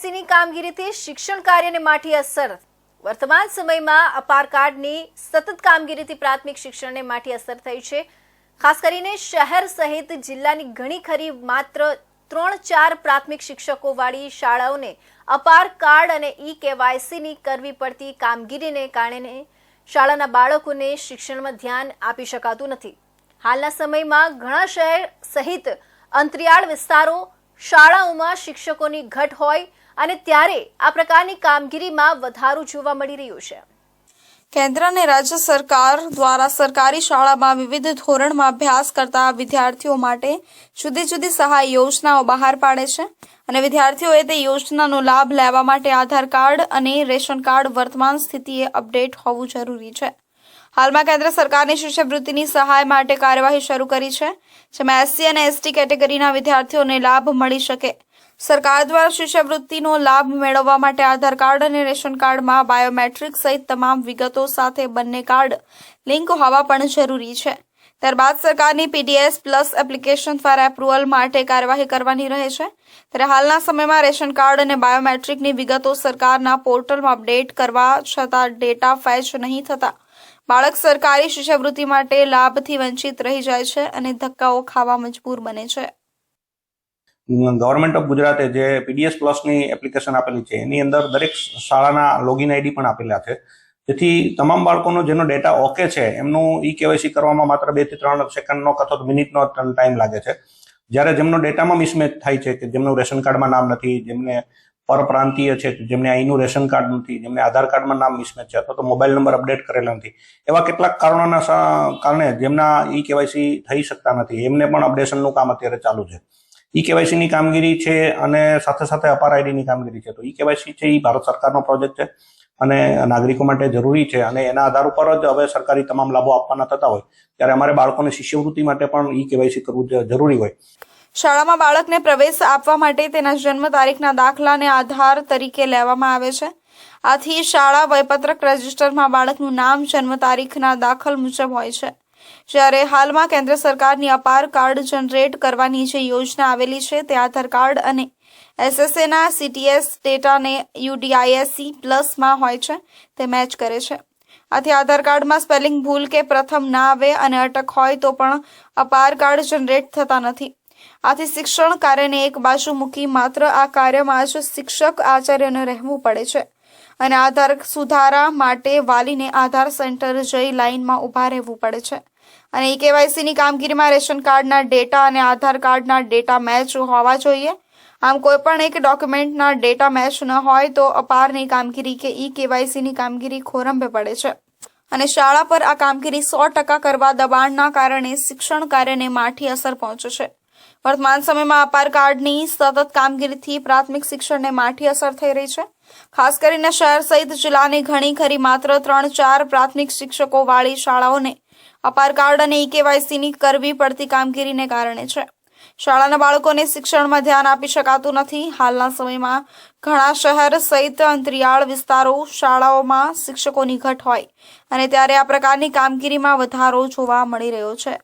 કેવાયસીની કામગીરીથી શિક્ષણ કાર્યને માઠી અસર। વર્તમાન સમયમાં અપાર કાર્ડની સતત કામગીરીથી પ્રાથમિક શિક્ષણને માઠી અસર થઈ છે। ખાસ કરીને શહેર સહિત જિલ્લાની ઘણી ખરી માત્ર 3-4 પ્રાથમિક શિક્ષકોવાળી શાળાઓને અપાર કાર્ડ અને કેવાયસીની કરવી પડતી કામગીરીને કારણે શાળાના બાળકોને શિક્ષણમાં ધ્યાન આપી શકાતું નથી। હાલના સમયમાં ઘણા શહેર સહિત અંતરિયાળ વિસ્તારો શાળાઓમાં શિક્ષકોની ઘટ હોય અને ત્યારે આ પ્રકારની કામગીરીમાં વધારો જોવા મળી રહ્યો છે। કેન્દ્ર અને રાજ્ય સરકાર દ્વારા સરકારી શાળામાં વિવિધ ધોરણમાં અભ્યાસ કરતા વિદ્યાર્થીઓ માટે જુદી જુદી સહાય યોજનાઓ બહાર પાડે છે અને વિદ્યાર્થીઓએ તે યોજનાનો લાભ લેવા માટે આધાર કાર્ડ અને રેશન કાર્ડ વર્તમાન સ્થિતિએ અપડેટ હોવું જરૂરી છે। હાલમાં કેન્દ્ર સરકારની શિષ્યવૃત્તિની સહાય માટે કાર્યવાહી શરૂ કરી છે, જેમાં SC અને ST કેટેગરીના વિદ્યાર્થીઓને લાભ મળી શકે। સરકાર દ્વારા શિષ્યવૃત્તિનો લાભ મેળવવા માટે આધાર કાર્ડ અને રેશન કાર્ડમાં બાયોમેટ્રિક સહિત તમામ વિગતો સાથે બંને કાર્ડ લિંક હોવા પણ જરૂરી છે। ત્યારબાદ સરકારની PDS પ્લસ એપ્લિકેશન દ્વારા એપ્રુવલ માટે કાર્યવાહી કરવાની રહે છે। ત્યારે હાલના સમયમાં રેશન કાર્ડ અને બાયોમેટ્રિકની વિગતો સરકારના પોર્ટલમાં અપડેટ કરવા છતાં ડેટા ફેચ નહીં થતા બાળક સરકારી શિષ્યવૃત્તિ માટે લાભથી વંચિત રહી જાય છે અને ધક્કાઓ ખાવા મજબૂર બને છે। ગવર્મેન્ટ ઓફ ગુજરાતે જે PDS પ્લસની એપ્લિકેશન આપેલી છે એની અંદર દરેક શાળાના લોગિન આઈડી પણ આપેલા છે, જેથી તમામ બાળકોનો જેનો ડેટા ઓકે છે એમનું કેવાયસી કરવામાં માત્ર 2 થી 3 સેકન્ડનો અથવા મિનિટનો ટાઈમ લાગે છે। જ્યારે જેમનો ડેટામાં મિસમેચ થાય છે કે જેમનું રેશન કાર્ડમાં નામ નથી, જેમને પરપ્રાંતીય છે, જેમને અહીંનું રેશન કાર્ડ નથી, જેમને આધાર કાર્ડમાં નામ મિસમેચ છે અથવા તો મોબાઈલ નંબર અપડેટ કરેલા નથી, એવા કેટલાક કારણોના કારણે જેમના કેવાયસી થઈ શકતા નથી એમને પણ અપડેશનનું કામ અત્યારે ચાલુ છે। કેવાયસીની કામગીરી છે અને સાથે સાથે અપાર આઈડીની કામગીરી છે। તો કેવાયસી છે એ ભારત સરકારનો પ્રોજેક્ટ છે અને નાગરિકો માટે જરૂરી છે અને એના આધાર ઉપર જ હવે સરકારી તમામ લાભો આપવાના થતા હોય ત્યારે અમારે બાળકોને શિષ્યવૃત્તિ માટે પણ કેવાયસી કરવું જરૂરી હોય। શાળામાં બાળકને પ્રવેશ આપવા માટે તેના જન્મ તારીખના દાખલાને આધાર તરીકે લેવામાં આવે છે। આથી શાળા વયપત્રક રજિસ્ટરમાં બાળકનું નામ જન્મ તારીખના દાખલ મુજબ હોય છે। જ્યારે હાલમાં કેન્દ્ર સરકારની અપાર કાર્ડ જનરેટ કરવાની જે યોજના આવેલી છે તે આધાર કાર્ડ અને SSAના CTS ડેટાને UDISC પ્લસમાં હોય છે તે મેચ કરે છે। આથી આધાર કાર્ડમાં સ્પેલિંગ ભૂલ કે પ્રથમ ના આવે અને અટક હોય તો પણ અપાર કાર્ડ જનરેટ થતા નથી। આથી શિક્ષણ કાર્યને એક બાજુ મૂકી માત્ર આ કાર્યમાં જ શિક્ષક આચાર્યને રહેવું પડે છે અને આધાર સુધારા માટે વાલીને આધાર સેન્ટર જઈ લાઇનમાં ઊભા રહેવું પડે છે અને કેવાયસીની કામગીરીમાં રેશન કાર્ડના ડેટા અને આધાર કાર્ડના ડેટા મેચ હોવા જોઈએ। આમ કોઈપણ એક ડોક્યુમેન્ટના ડેટા મેચ ન હોય તો અપારની કામગીરી કે કેવાયસીની કામગીરી ખોરંભે પડે છે અને શાળા પર આ કામગીરી 100% કરવા દબાણના કારણે શિક્ષણ કાર્યને માઠી અસર પહોંચે છે। વર્તમાન સમયમાં અપાર કાર્ડની સતત કામગીરીથી પ્રાથમિક શિક્ષણને માઠી અસર થઈ રહી છે। ખાસ કરીને શહેર સહિત જિલ્લાની ઘણી ખરી માત્ર 3-4 પ્રાથમિક શિક્ષકોવાળી શાળાઓને અપાર કાર્ડ અને કેવાયસીની કરવી પડતી કામગીરીને કારણે છે। શાળાના બાળકોને શિક્ષણમાં ધ્યાન આપી શકાતું નથી। હાલના સમયમાં ઘણા શહેર સહિત અંતરિયાળ વિસ્તારો શાળાઓમાં શિક્ષકોની ઘટ હોય અને ત્યારે આ પ્રકારની કામગીરીમાં વધારો જોવા મળી રહ્યો છે।